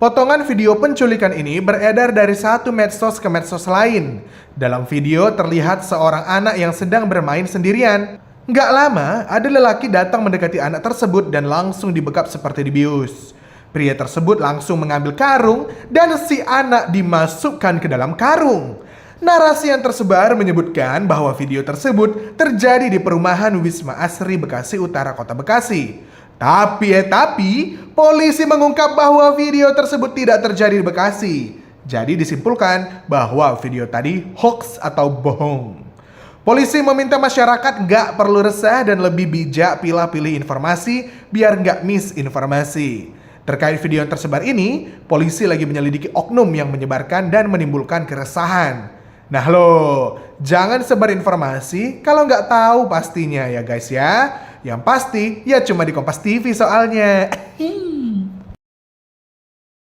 Potongan video penculikan ini beredar dari satu medsos ke medsos lain. Dalam video terlihat seorang anak yang sedang bermain sendirian. Nggak lama, ada lelaki datang mendekati anak tersebut dan langsung dibekap seperti dibius. Pria tersebut langsung mengambil karung dan si anak dimasukkan ke dalam karung. Narasi yang tersebar menyebutkan bahwa video tersebut terjadi di perumahan Wisma Asri Bekasi Utara, Kota Bekasi. Tapi, polisi mengungkap bahwa video tersebut tidak terjadi di Bekasi. Jadi disimpulkan bahwa video tadi hoax atau bohong. Polisi meminta masyarakat nggak perlu resah dan lebih bijak pilih-pilih informasi biar nggak misinformasi. Terkait video yang tersebar ini, polisi lagi menyelidiki oknum yang menyebarkan dan menimbulkan keresahan. Nah lo, jangan sebar informasi kalau nggak tahu pastinya ya guys ya. Yang pasti ya cuma di Kompas TV soalnya.